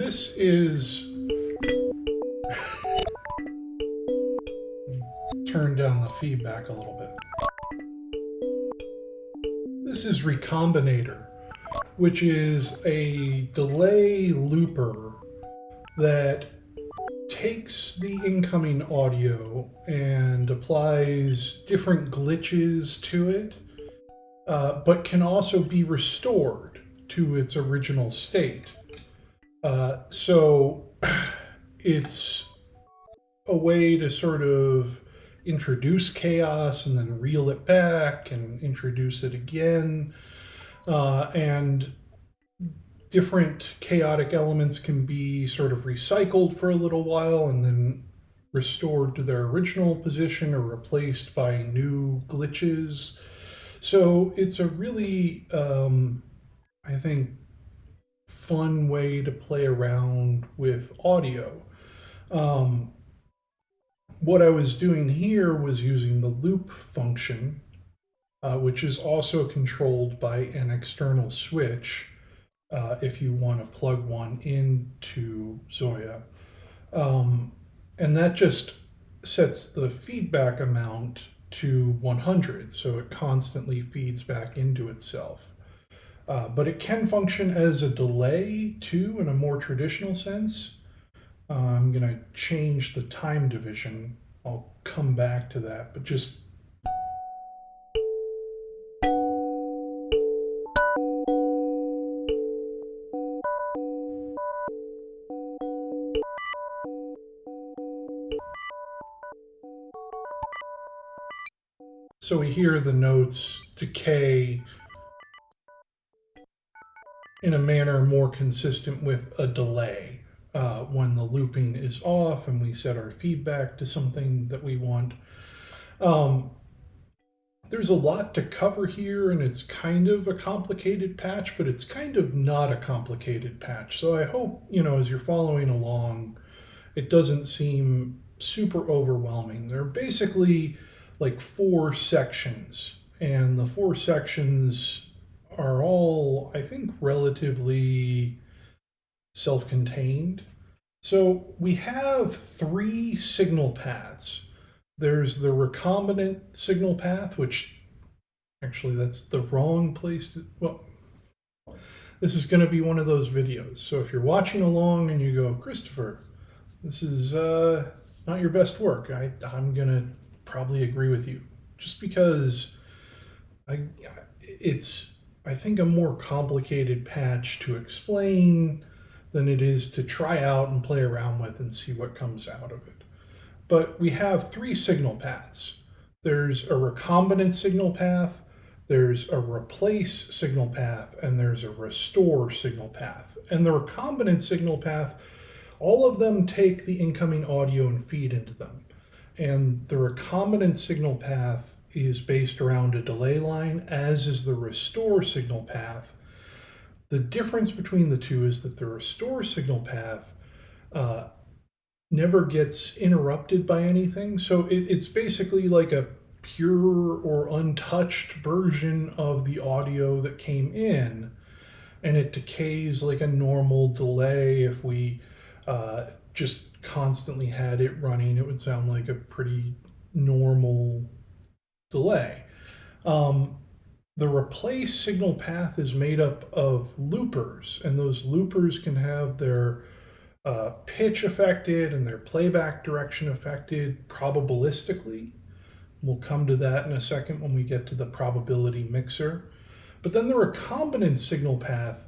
this is, turn down the feedback a little bit. This is Recombinator, which is a delay looper that takes the incoming audio and applies different glitches to it, but can also be restored to its original state. So it's a way to sort of introduce chaos and then reel it back and introduce it again. And different chaotic elements can be sort of recycled for a little while and then restored to their original position or replaced by new glitches. So it's a really, I think, fun way to play around with audio. What I was doing here was using the loop function, which is also controlled by an external switch if you want to plug one into ZOIA. And that just sets the feedback amount to 100, so it constantly feeds back into itself. But it can function as a delay too, in a more traditional sense. I'm going to change the time division. I'll come back to that, but just so we hear the notes decay in a manner more consistent with a delay. When the looping is off and we set our feedback to something that we want. There's a lot to cover here, and it's kind of a complicated patch, but it's kind of not a complicated patch. So I hope, as you're following along, it doesn't seem super overwhelming. There are basically like 4 sections, and the 4 sections are all, I think, relatively self-contained. So we have 3 signal paths. There's the recombinant signal path, which actually that's the wrong place to, well, this is going to be one of those videos. So if you're watching along and you go, Christopher, this is not your best work, I'm going to probably agree with you, just because it's, I think, a more complicated patch to explain than it is to try out and play around with and see what comes out of it. But we have 3 signal paths. There's a recombinant signal path, there's a replace signal path, and there's a restore signal path. And the recombinant signal path, all of them take the incoming audio and feed into them. And the recombinant signal path is based around a delay line, as is the restore signal path. The difference between the two is that the restore signal path never gets interrupted by anything. So it's basically like a pure or untouched version of the audio that came in, and it decays like a normal delay. If we just constantly had it running, it would sound like a pretty normal delay. The replace signal path is made up of loopers, and those loopers can have their pitch affected and their playback direction affected probabilistically. We'll come to that in a second when we get to the probability mixer. But then the recombinant signal path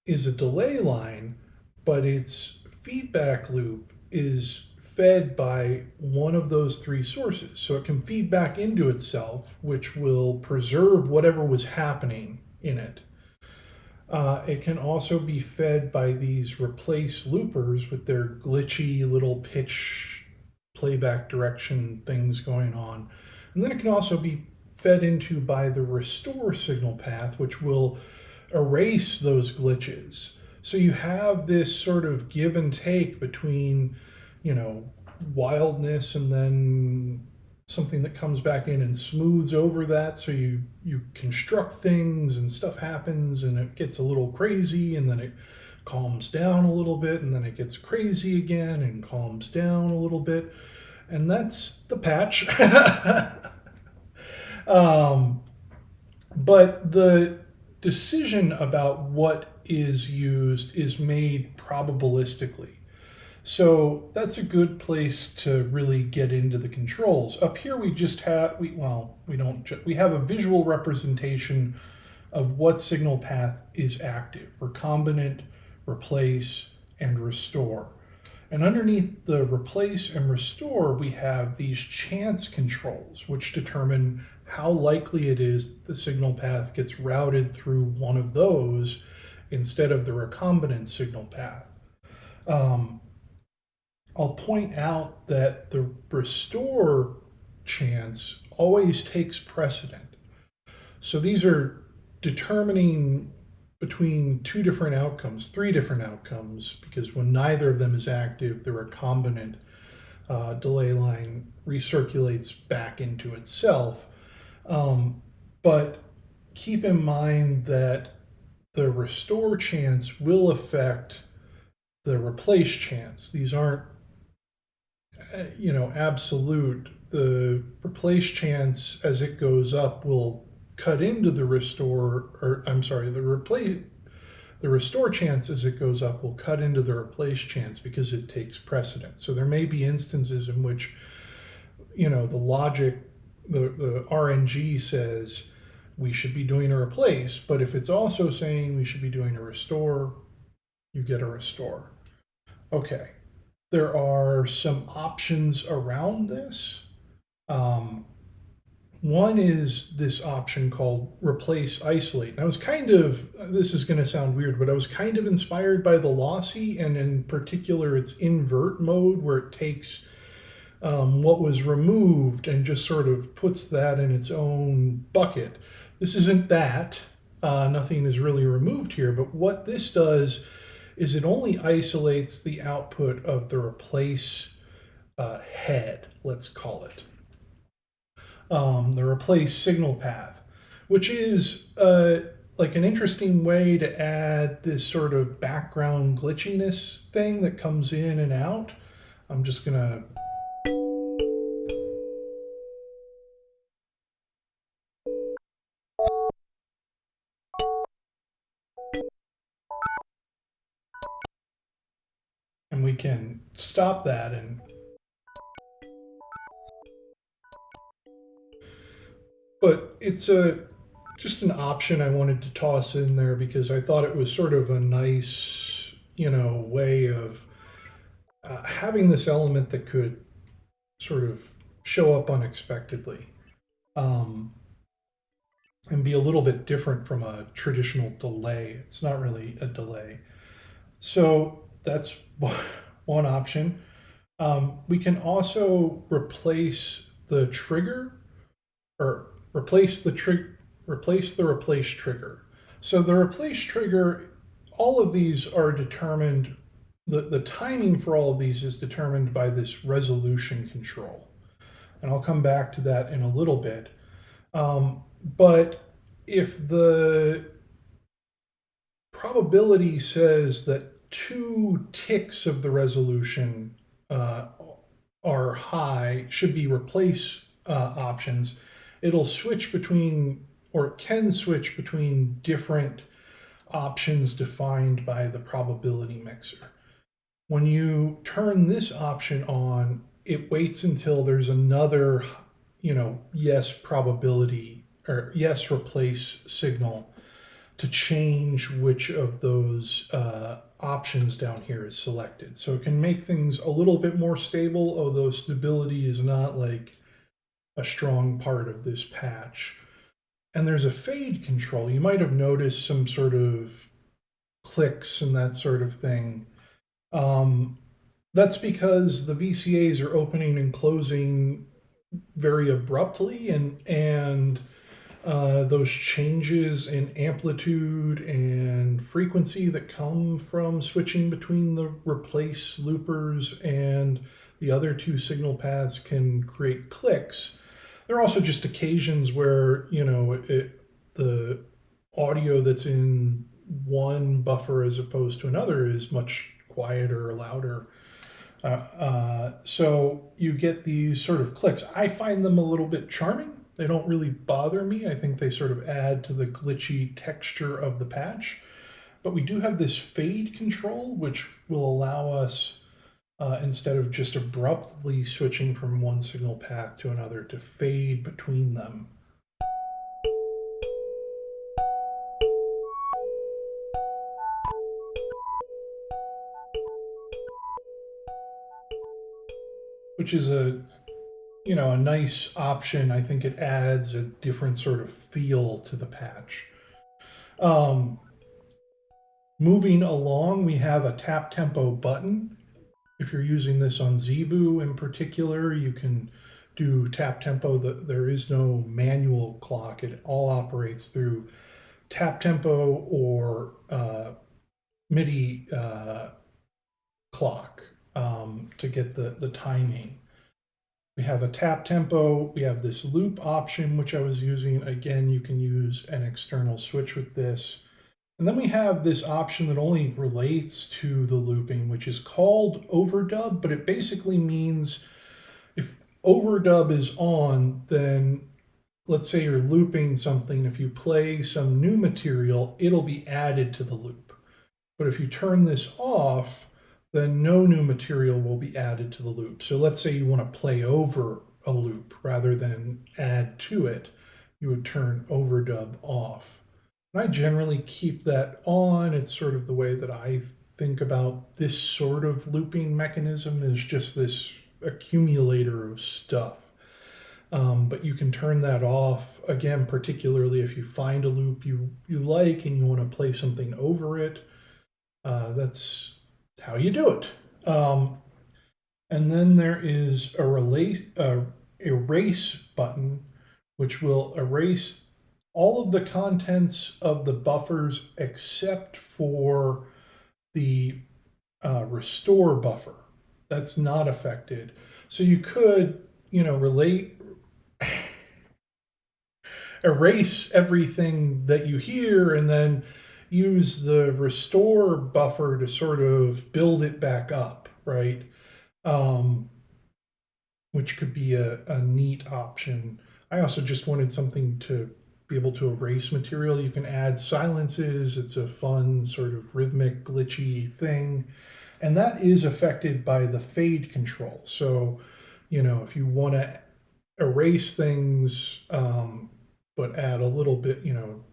is a delay line, but its feedback loop is fed by one of those 3 sources. So it can feed back into itself, which will preserve whatever was happening in it. It can also be fed by these replace loopers with their glitchy little pitch playback direction things going on. And then it can also be fed into by the restore signal path, which will erase those glitches. So you have this sort of give and take between, wildness and then something that comes back in and smooths over that. So you construct things and stuff happens and it gets a little crazy, and then it calms down a little bit, and then it gets crazy again and calms down a little bit. And that's the patch. um, but the decision about what is used is made probabilistically. So that's a good place to really get into the controls. Up here we just have we have a visual representation of what signal path is active: recombinant, replace, and restore. And underneath the replace and restore, we have these chance controls, which determine how likely it is the signal path gets routed through one of those instead of the recombinant signal path. I'll point out that the restore chance always takes precedent. So these are determining between two different outcomes, three different outcomes, because when neither of them is active, the recombinant delay line recirculates back into itself. But keep in mind that the restore chance will affect the replace chance. These aren't, absolute. The replace chance as it goes up will cut into the restore, or I'm sorry, the restore chance as it goes up will cut into the replace chance because it takes precedence. So there may be instances in which, the logic, the RNG says we should be doing a replace, but if it's also saying we should be doing a restore, you get a restore. Okay, there are some options around this. One is this option called replace isolate. And I was this is going to sound weird, but I was kind of inspired by the lossy, and in particular its invert mode, where it takes what was removed and just sort of puts that in its own bucket. This isn't that. Nothing is really removed here, but what this does is it only isolates the output of the replace head, let's call it. The replace signal path, which is like an interesting way to add this sort of background glitchiness thing that comes in and out. I'm just gonna and we can stop that, and but it's just an option I wanted to toss in there because I thought it was sort of a nice, way of having this element that could sort of show up unexpectedly, and be a little bit different from a traditional delay. It's not really a delay. So that's one option. We can also replace the trigger, or replace the replace trigger. So the replace trigger, all of these are determined. The timing for all of these is determined by this resolution control, and I'll come back to that in a little bit. But if the probability says that 2 ticks of the resolution are high, should be replace options, it'll switch between, or it can switch between different options defined by the probability mixer. When you turn this option on, it waits until there's another, yes probability or yes replace signal to change which of those options down here is selected. So it can make things a little bit more stable, although stability is not like a strong part of this patch. And there's a fade control. You might have noticed some sort of clicks and that sort of thing. That's because the VCAs are opening and closing very abruptly, and those changes in amplitude and frequency that come from switching between the replace loopers and the other 2 signal paths can create clicks. There are also just occasions where, the audio that's in one buffer as opposed to another is much quieter or louder. So you get these sort of clicks. I find them a little bit charming. They don't really bother me. I think they sort of add to the glitchy texture of the patch. But we do have this fade control, which will allow us, instead of just abruptly switching from one signal path to another, to fade between them. Which is a nice option. I think it adds a different sort of feel to the patch. Um, Moving along, we have a tap tempo button. If you're using this on Zebu in particular, you can do tap tempo. There is no manual clock. It all operates through tap tempo or MIDI clock to get the timing. We have a tap tempo. We have this loop option, which I was using. Again, you can use an external switch with this. And then we have this option that only relates to the looping, which is called overdub, but it basically means if overdub is on, then let's say you're looping something, if you play some new material, it'll be added to the loop. But if you turn this off, then no new material will be added to the loop. So let's say you want to play over a loop rather than add to it, you would turn overdub off. And I generally keep that on. It's sort of the way that I think about this sort of looping mechanism, is just this accumulator of stuff. But you can turn that off, again, particularly if you find a loop you like and you want to play something over it. That's how you do it. And then there is a erase button, which will erase all of the contents of the buffers except for the restore buffer. That's not affected. So you could, erase everything that you hear and then use the restore buffer to sort of build it back up, right? Um, which could be a neat option. I also just wanted something to be able to erase material. You can add silences. It's a fun sort of rhythmic, glitchy thing. And that is affected by the fade control. So, if you want to erase things, but add a little bit,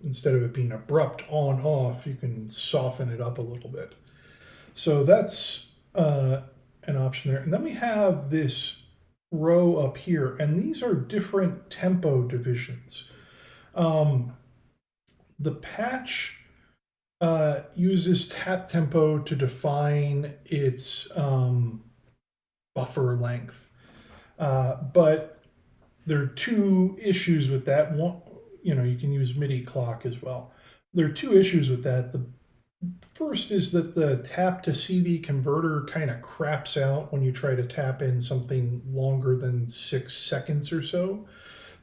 instead of it being abrupt on off, you can soften it up a little bit. So that's an option there. And then we have this row up here, and these are different tempo divisions. The patch uses tap tempo to define its buffer length, but there are two issues with that. One, you can use MIDI clock as well. There are two issues with that. The first is that the tap to CD converter kind of craps out when you try to tap in something longer than 6 seconds or so.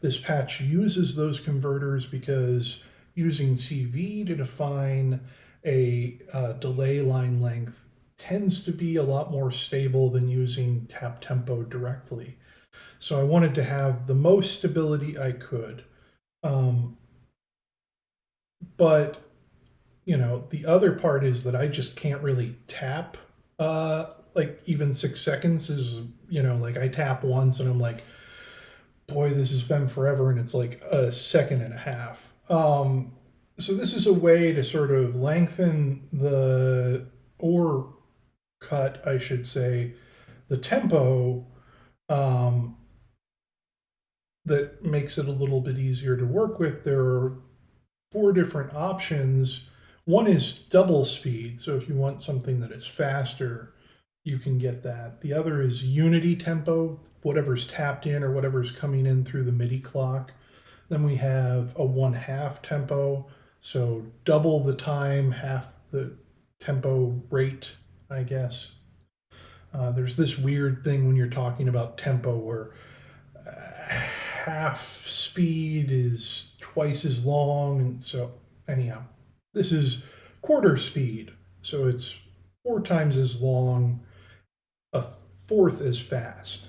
This patch uses those converters because using CV to define a delay line length tends to be a lot more stable than using tap tempo directly. So I wanted to have the most stability I could. But the other part is that I just can't really tap. Like even 6 seconds is, like I tap once and I'm like, boy, this has been forever, and it's like a second and a half. So this is a way to sort of lengthen or cut, I should say, the tempo, that makes it a little bit easier to work with. There are 4 different options. One is double speed, so if you want something that is faster, you can get that. The other is unity tempo, whatever's tapped in or whatever's coming in through the MIDI clock. Then we have a 1/2 tempo, so double the time, half the tempo rate, I guess. There's this weird thing when you're talking about tempo where half speed is twice as long, and so anyhow, this is quarter speed. So it's 4 times as long, a fourth as fast.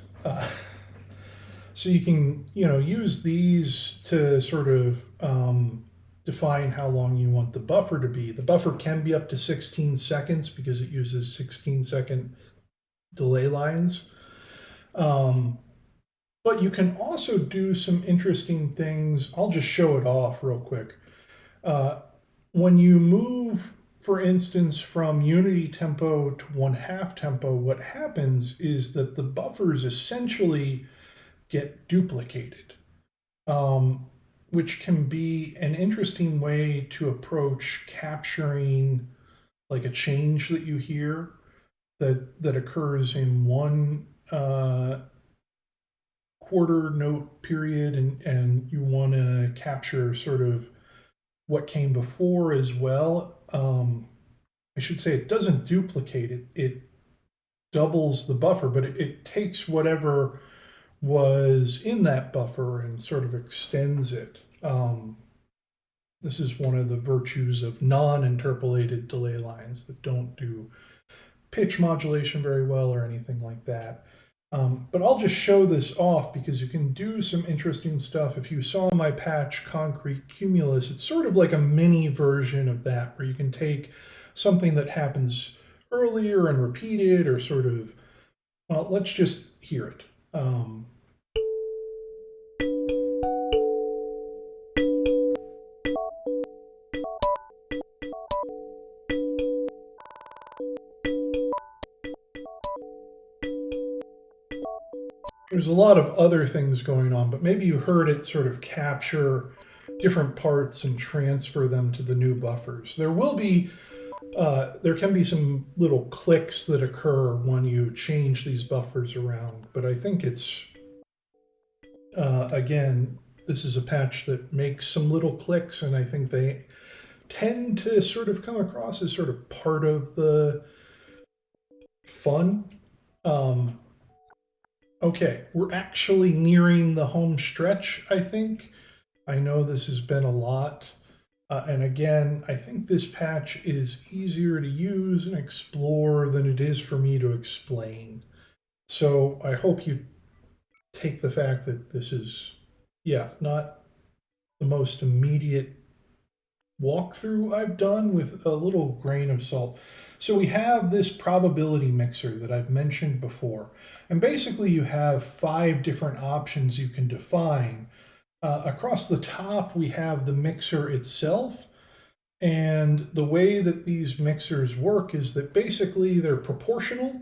So you can, use these to sort of define how long you want the buffer to be. The buffer can be up to 16 seconds because it uses 16-second delay lines. But you can also do some interesting things. I'll just show it off real quick. Uh, when you move, for instance, from unity tempo to 1/2 tempo, what happens is that the buffers essentially get duplicated, which can be an interesting way to approach capturing like a change that you hear that occurs in one quarter note period, and you want to capture sort of what came before as well. I should say it doesn't duplicate it, it doubles the buffer, but it takes whatever was in that buffer and sort of extends it. This is one of the virtues of non-interpolated delay lines that don't do pitch modulation very well or anything like that. But I'll just show this off because you can do some interesting stuff. If you saw my patch Concrete Cumulus, it's sort of like a mini version of that, where you can take something that happens earlier and repeat it, or sort of, well, let's just hear it. There's a lot of other things going on, but maybe you heard it sort of capture different parts and transfer them to the new buffers. There can be some little clicks that occur when you change these buffers around, but I think it's, again, this is a patch that makes some little clicks, and I think they tend to sort of come across as sort of part of the fun. Okay, we're actually nearing the home stretch, I think. I know this has been a lot. And again, I think this patch is easier to use and explore than it is for me to explain. So I hope you take the fact that this is, yeah, not the most immediate walkthrough I've done with a little grain of salt. So we have this probability mixer that I've mentioned before. And basically you have 5 different options you can define. Across the top, we have the mixer itself. And the way that these mixers work is that basically they're proportional.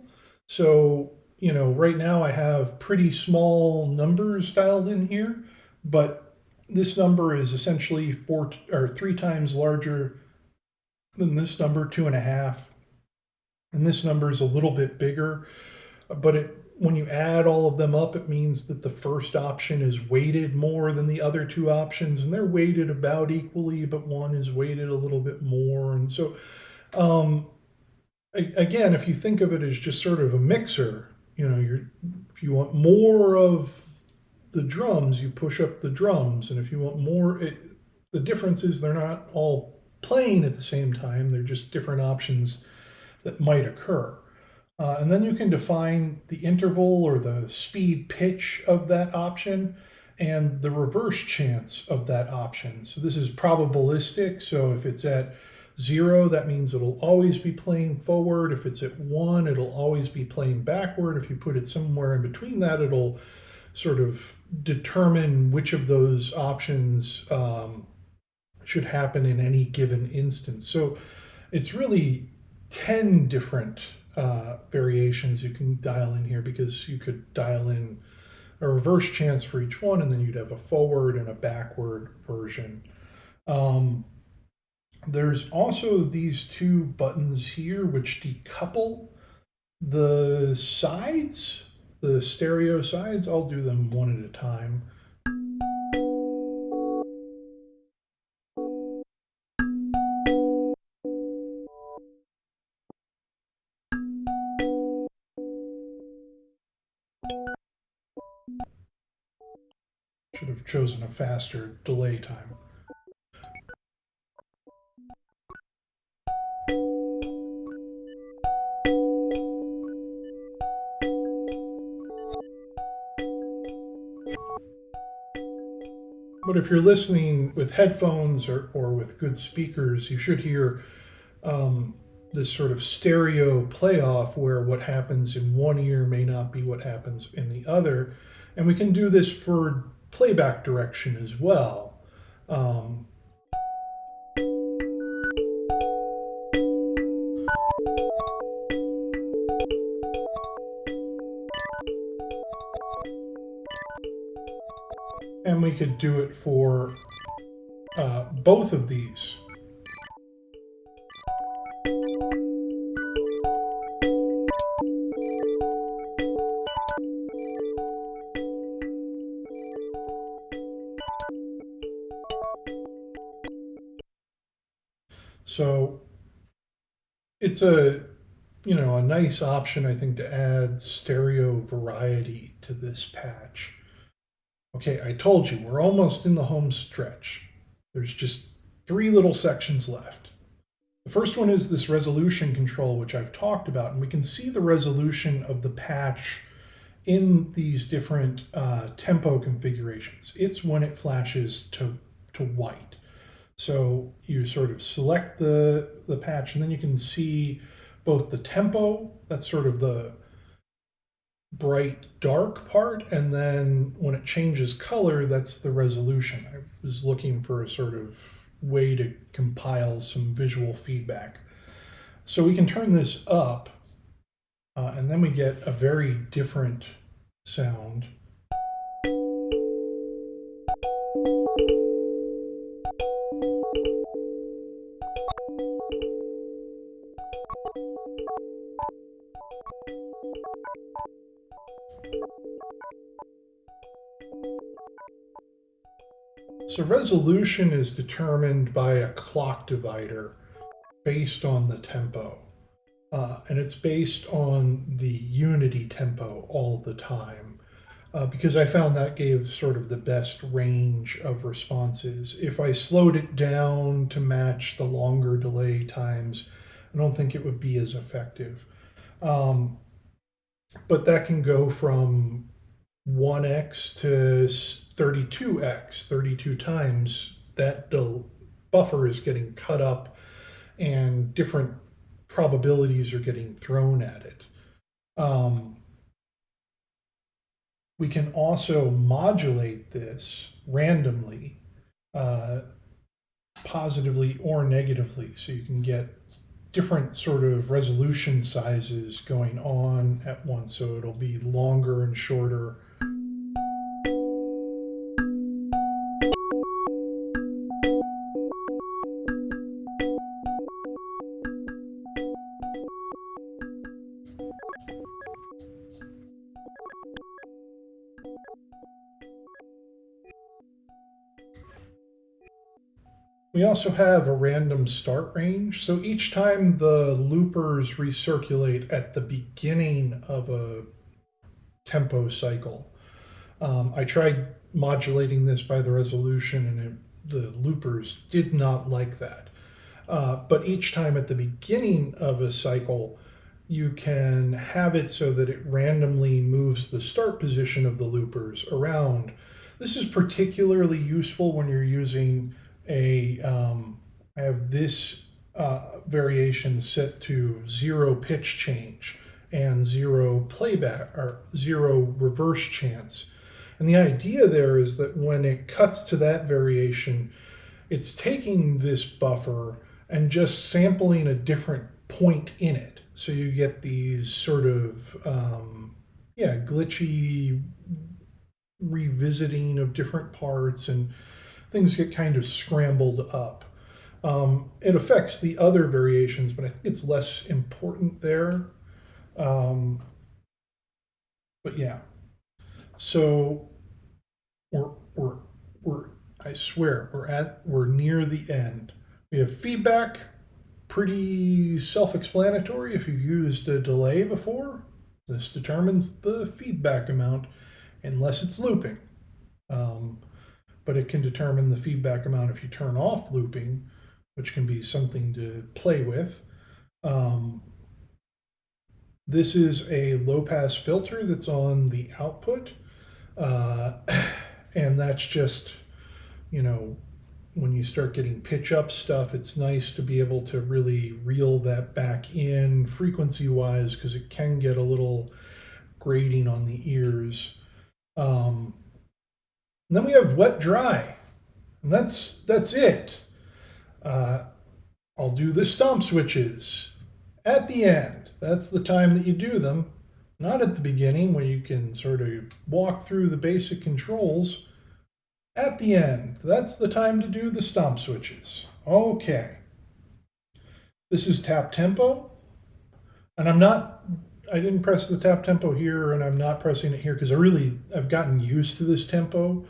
So, right now I have pretty small numbers dialed in here, but this number is essentially 3 times larger than this number, 2.5. And this number is a little bit bigger, but when you add all of them up, it means that the first option is weighted more than the other 2 options, and they're weighted about equally, but one is weighted a little bit more. And so, again, if you think of it as just sort of a mixer, if you want more of the drums, you push up the drums, and if you want more, the difference is they're not all playing at the same time. They're just different options that might occur. And then you can define the interval or the speed pitch of that option and the reverse chance of that option. So this is probabilistic. So if it's at 0, that means it'll always be playing forward. If it's at 1, it'll always be playing backward. If you put it somewhere in between that, it'll sort of determine which of those options should happen in any given instance. So it's really 10 different variations you can dial in here, because you could dial in a reverse chance for each one, and then you'd have a forward and a backward version. There's also these 2 buttons here which decouple the sides, the stereo sides. I'll do them one at a time. Should have chosen a faster delay time. But if you're listening with headphones or with good speakers, you should hear um, this sort of stereo playoff where what happens in one ear may not be what happens in the other. And we can do this for playback direction as well. Um, and we could do it for both of these. So it's a nice option, I think, to add stereo variety to this patch. Okay, I told you, we're almost in the home stretch. There's just 3 little sections left. The first one is this resolution control, which I've talked about, and we can see the resolution of the patch in these different tempo configurations. It's when it flashes to white. So you sort of select the patch, and then you can see both the tempo, that's sort of the bright dark part, and then when it changes color, that's the resolution. I was looking for a sort of way to compile some visual feedback. So we can turn this up, and then we get a very different sound. So resolution is determined by a clock divider based on the tempo. And it's based on the unity tempo all the time. Because I found that gave sort of the best range of responses. If I slowed it down to match the longer delay times, I don't think it would be as effective. Um, but that can go from 1x to 32x, 32 times. That buffer is getting cut up and different probabilities are getting thrown at it. We can also modulate this randomly, uh, positively or negatively, so you can get different sort of resolution sizes going on at once. So it'll be longer and shorter. We also have a random start range. So each time the loopers recirculate at the beginning of a tempo cycle, I tried modulating this by the resolution, and the loopers did not like that. But each time at the beginning of a cycle, you can have it so that it randomly moves the start position of the loopers around. This is particularly useful when you're using I have this variation set to 0 pitch change and 0 playback or 0 reverse chance. And the idea there is that when it cuts to that variation, it's taking this buffer and just sampling a different point in it. So you get these sort of, glitchy revisiting of different parts, and things get kind of scrambled up. It affects the other variations, but I think it's less important there. Um, but yeah, so we're, we're, we're, I swear, we're near the end. We have feedback, pretty self-explanatory. If you've used a delay before, this determines the feedback amount unless it's looping. But it can determine the feedback amount if you turn off looping, which can be something to play with. This is a low-pass filter that's on the output, and that's just you know, when you start getting pitch up stuff, it's nice to be able to really reel that back in frequency wise because it can get a little grating on the ears. Um, and then we have wet dry, and that's it. Uh, I'll do the stomp switches at the end. That's the time that you do them, not at the beginning where you can sort of walk through the basic controls. At the end, that's the time to do the stomp switches. Okay, this is tap tempo, and I didn't press the tap tempo here, and I'm not pressing it here because I've gotten used to this tempo,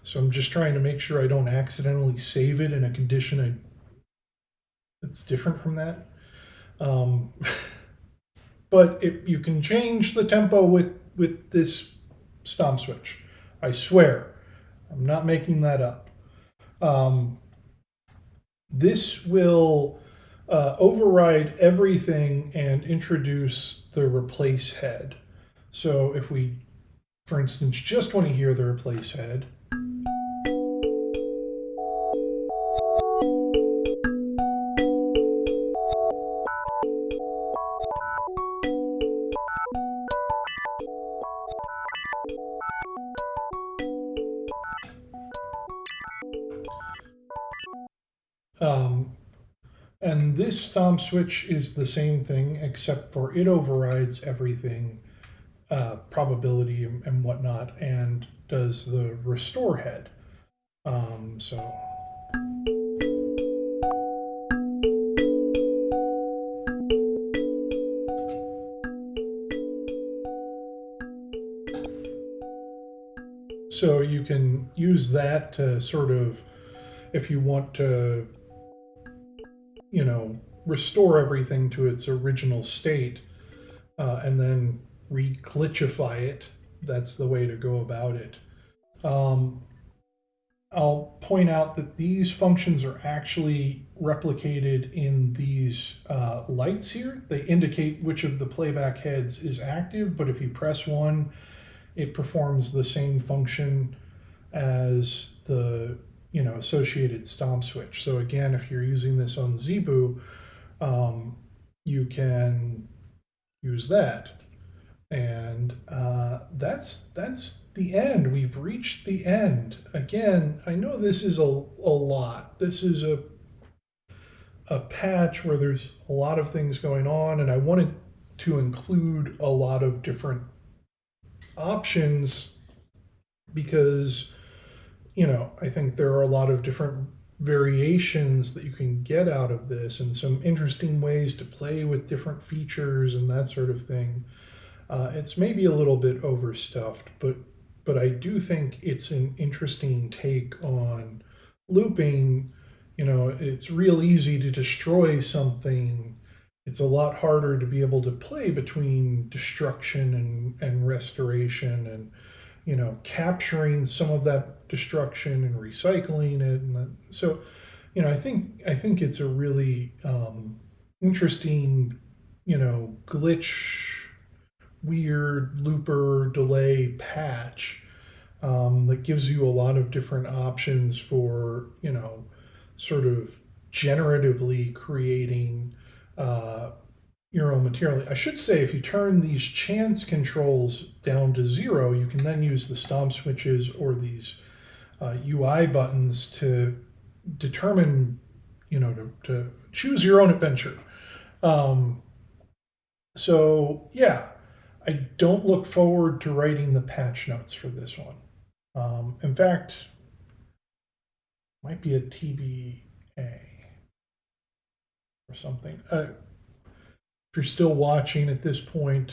so I'm just trying to make sure I don't accidentally save it in a condition that's different from that. Um, but you can change the tempo with this stomp switch. I swear, I'm not making that up. Um, this will override everything and introduce the replace head. So if we, for instance, just want to hear the replace head, um, and this stomp switch is the same thing, except for it overrides everything, probability and whatnot, and does the restore head. So so you can use that to sort of, if you want to, restore everything to its original state, and then re-glitchify it. That's the way to go about it. Um, I'll point out that these functions are actually replicated in these lights here. They indicate which of the playback heads is active, but if you press one, it performs the same function as the associated stomp switch. So again, if you're using this on Zebu, you can use that. And that's the end. We've reached the end. Again, I know this is a lot. This is a patch where there's a lot of things going on, and I wanted to include a lot of different options because, I think there are a lot of different variations that you can get out of this and some interesting ways to play with different features and that sort of thing. It's maybe a little bit overstuffed, but I do think it's an interesting take on looping. It's real easy to destroy something. It's a lot harder to be able to play between destruction and restoration and capturing some of that destruction and recycling it. So, I think it's a really interesting, glitch, weird looper delay patch that gives you a lot of different options for sort of generatively creating your own material. I should say, if you turn these chance controls down to 0, you can then use the stomp switches or these UI buttons to determine, to choose your own adventure. So yeah, I don't look forward to writing the patch notes for this one. In fact, might be a TBA or something. If you're still watching at this point,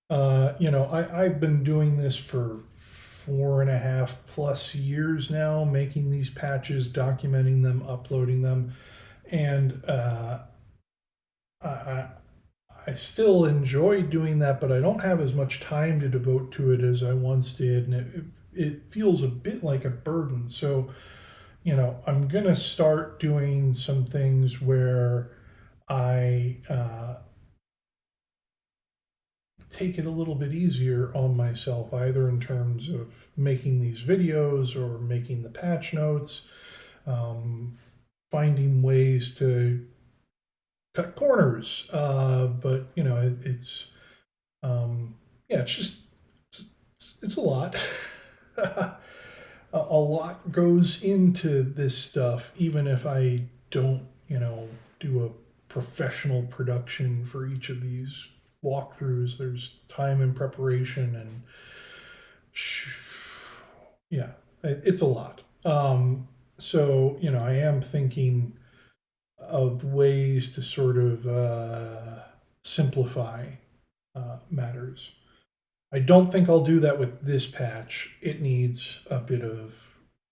I've been doing this for 4.5+ years now, making these patches, documenting them, uploading them, and I, I still enjoy doing that, but I don't have as much time to devote to it as I once did, and it feels a bit like a burden. So, I'm gonna start doing some things where I take it a little bit easier on myself, either in terms of making these videos or making the patch notes. finding ways to cut corners. But you know, it's yeah, it's just it's a lot. A lot goes into this stuff, even if I don't, you know, do a professional production for each of these walkthroughs. There's time and preparation, and yeah, it's a lot. So, you know, I am thinking of ways to sort of simplify matters. I don't think I'll do that with this patch. It needs a bit of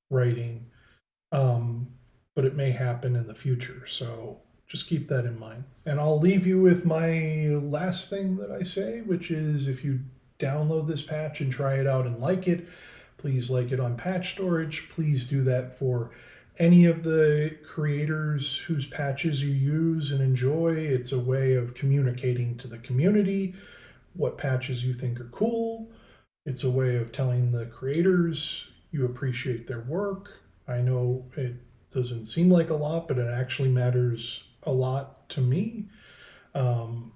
writing, um, but it may happen in the future. So just keep that in mind. And I'll leave you with my last thing that I say, which is if you download this patch and try it out and like it, please like it on patch storage. Please do that for any of the creators whose patches you use and enjoy. It's a way of communicating to the community what patches you think are cool. It's a way of telling the creators you appreciate their work. I know it doesn't seem like a lot, but it actually matters a lot to me. Um,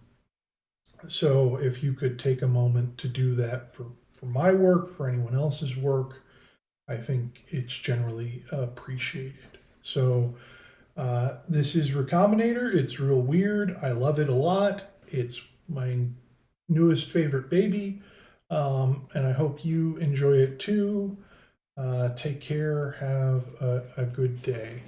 so if you could take a moment to do that for my work, for anyone else's work, I think it's generally appreciated. So this is Recombinator. It's real weird. I love it a lot. It's my newest favorite baby. And I hope you enjoy it too. Take care. Have a good day.